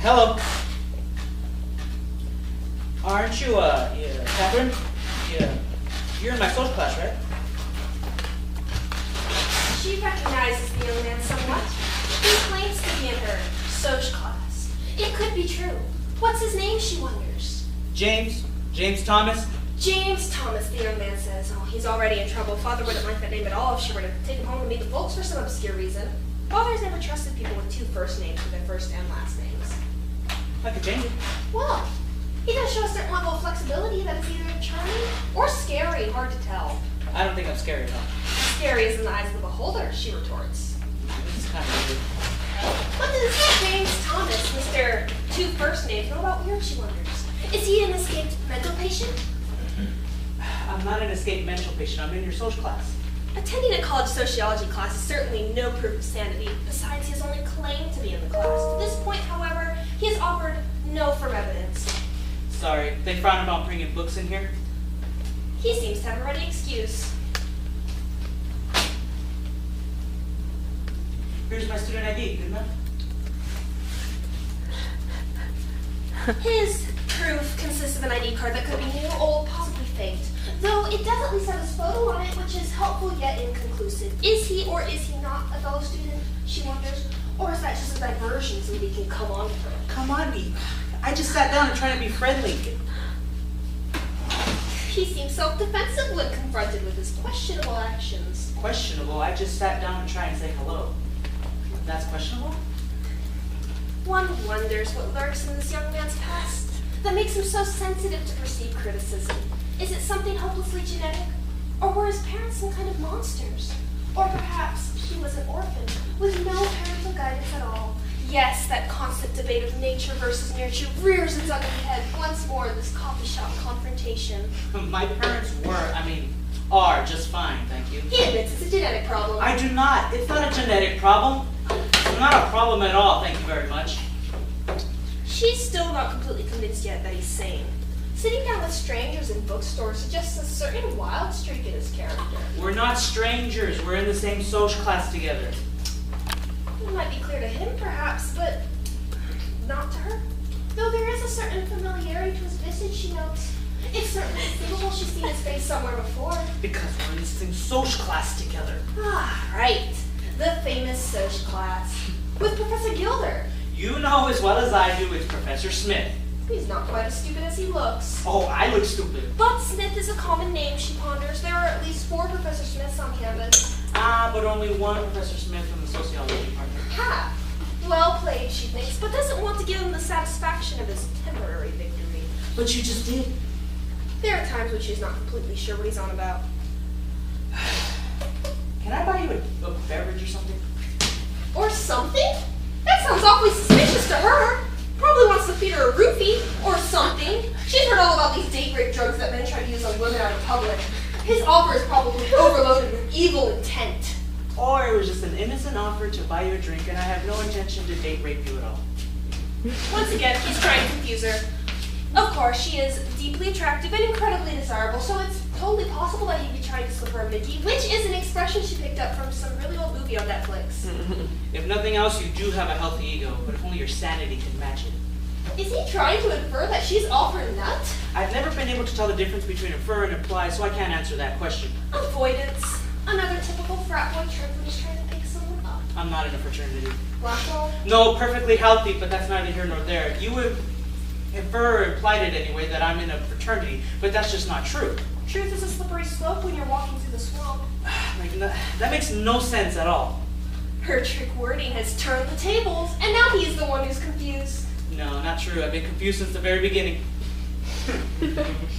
Hello. Aren't you, Catherine? Yeah. You're in my social class, right? She recognizes the young man somewhat. He claims to be in her social class. It could be true. What's his name, she wonders? James. James Thomas. James Thomas, the young man says. Oh, he's already in trouble. Father wouldn't like that name at all if she were to take him home to meet the folks for some obscure reason. Father's never trusted people with two first names for their first and last names. I could change it. Well, he does show a certain level of flexibility that is either charming or scary, hard to tell. I don't think I'm scary enough. Scary is in the eyes of the beholder, she retorts. This is kind of weird. What does James Thomas, Mr. Two First Names, know about weird, she wonders? Is he an escaped mental patient? I'm not an escaped mental patient. I'm in your social class. Attending a college sociology class is certainly no proof of sanity. Besides, he has only claimed to be in the class. To this point, however, he has offered no firm evidence. Sorry, they frown about bringing books in here? He seems to have a ready excuse. Here's my student ID. Good enough? His proof consists of an ID card that could be new, old, possibly faked. Though it does at least have his photo on it, which is helpful yet inconclusive. Is he or is he not a fellow student, she wonders? Or is that just a diversion so he can come on to her? Come on, me. I just sat down and tried to be friendly. He seems self-defensive when confronted with his questionable actions. Questionable? I just sat down and tried to say hello. That's questionable? One wonders what lurks in this young man's past that makes him so sensitive to perceived criticism. Is it something hopelessly genetic? Or were his parents some kind of monsters? Or perhaps he was an orphan with no parental guidance at all. Yes, that constant debate of nature versus nurture rears its ugly head once more in this coffee shop confrontation. My parents are just fine, thank you. He admits it's a genetic problem. I do not. It's not a genetic problem. It's not a problem at all, thank you very much. She's still not completely convinced yet that he's sane. Sitting down with strangers in bookstores suggests a certain wild streak in his character. We're not strangers. We're in the same social class together. It might be clear to him, perhaps, but not to her. Though there is a certain familiarity to his visage, she notes. It's certainly conceivable she's seen his face somewhere before. Because we're in the same social class together. Ah, right. The famous social class. With Professor Gilder. You know as well as I do it's Professor Smith. He's not quite as stupid as he looks. Oh, I look stupid. But Smith is a common name, she ponders. There are at least 4 Professor Smiths on campus. But only one Professor Smith from the sociology department. Ha! Well played, she thinks, but doesn't want to give him the satisfaction of his temporary victory. But you just did. There are times when she's not completely sure what he's on about. Can I buy you a beverage or something? Or something? That sounds awfully suspicious to her. Probably wants to feed her a roofie or something. She's heard all about these date rape drugs that men try to use on women out in public. His offer is probably overloaded with evil intent. Or it was just an innocent offer to buy you a drink and I have no intention to date rape you at all. Once again, he's trying to confuse her. Of course, she is deeply attractive and incredibly desirable, so it's totally possible that he'd be trying to slip her a Mickey, which is an expression she picked up from some really old movie on Netflix. If nothing else, you do have a healthy ego, but if only your sanity can match it. Is he trying to infer that she's off her nut? I've never been able to tell the difference between infer and imply, so I can't answer that question. Avoidance. Another typical frat boy trick when he's trying to pick someone up. I'm not in a fraternity. Blackball? No, perfectly healthy, but that's neither here nor there. You would infer or implied it anyway that I'm in a fraternity, but that's just not true. Truth is a slippery slope when you're walking through the swamp. That makes no sense at all. Her trick wording has turned the tables, and now he's the one who's confused. No, not true. I've been confused since the very beginning.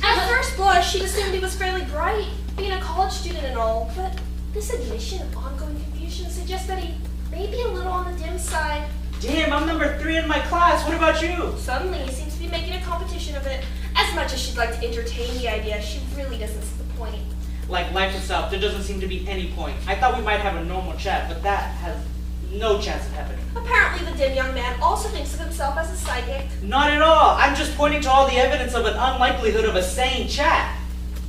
At first blush, she'd assumed he was fairly bright, being a college student and all, but this admission of ongoing confusion suggests that he may be a little on the dim side. Damn, I'm number 3 in my class. What about you? Suddenly, he seems to be making a competition of it. As much as she'd like to entertain the idea, she really doesn't see the point. Like life itself, there doesn't seem to be any point. I thought we might have a normal chat, but that has no chance of happening. Apparently, the dim young man also thinks of himself as a psychic. Not at all. I'm just pointing to all the evidence of an unlikelihood of a sane chat.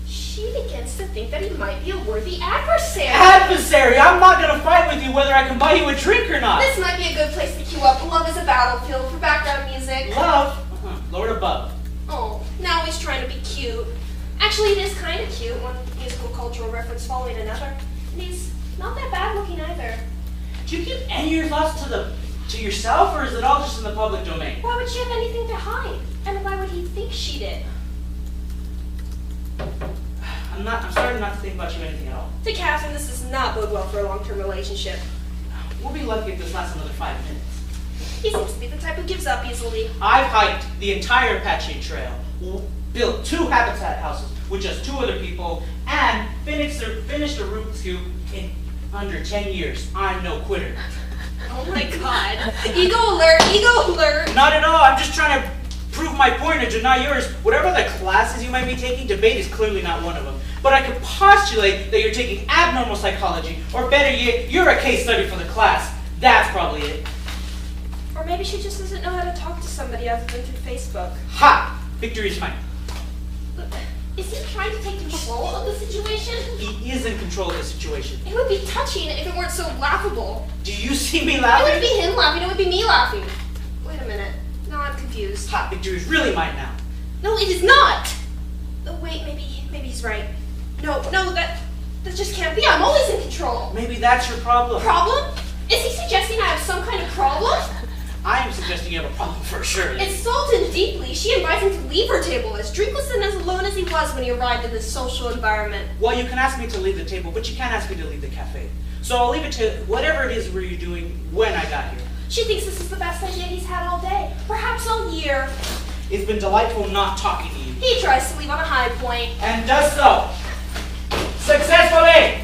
She she begins to think that he might be a worthy adversary. Adversary? I'm not gonna fight with you whether I can buy you a drink or not. This might be a good place to queue up Love is a Battlefield for background music. Love? Lord above. Oh, now he's trying to be cute. Actually, it is kind of cute, one musical cultural reference following another. And he's not that bad looking either. Do you keep any of your thoughts to yourself, or is it all just in the public domain? Why would she have anything to hide? And why would he think she did? I'm starting not to think about you anything at all. To Catherine, this does not bode well for a long-term relationship. We'll be lucky if this lasts another 5 minutes. He seems to be the type who gives up easily. I've hiked the entire Apache Trail, built 2 habitat houses with just 2 other people, and finished a Rubik's Cube in under 10 years. I'm no quitter. Oh my god. Ego alert, ego alert. Not at all. I'm just trying to prove my point and deny yours. Whatever the classes you might be taking, debate is clearly not one of them. But I could postulate that you're taking abnormal psychology, or better yet, you're a case study for the class. That's probably it. Or maybe she just doesn't know how to talk to somebody other than through Facebook. Ha! Victory is mine. Is he trying to take control of the situation? He is in control of the situation. It would be touching if it weren't so laughable. Do you see me It laughing? wouldn't be him laughing, it would be me laughing. Wait a minute. Now I'm confused. Ha! Victory is really mine now. No, it is not! Oh, wait, maybe he's right. No, that just can't be. I'm always in control. Maybe that's your problem. Problem? Is he suggesting I have some kind of problem? I am suggesting you have a problem for sure. Insulted deeply, she invites him to leave her table, as drinkless and as alone as he was when he arrived in this social environment. Well, you can ask me to leave the table, but you can't ask me to leave the cafe. So I'll leave it to whatever it is you're doing when I got here. She thinks this is the best idea he's had all day, perhaps all year. It's been delightful not talking to you. He tries to leave on a high point. And does so. Successfully!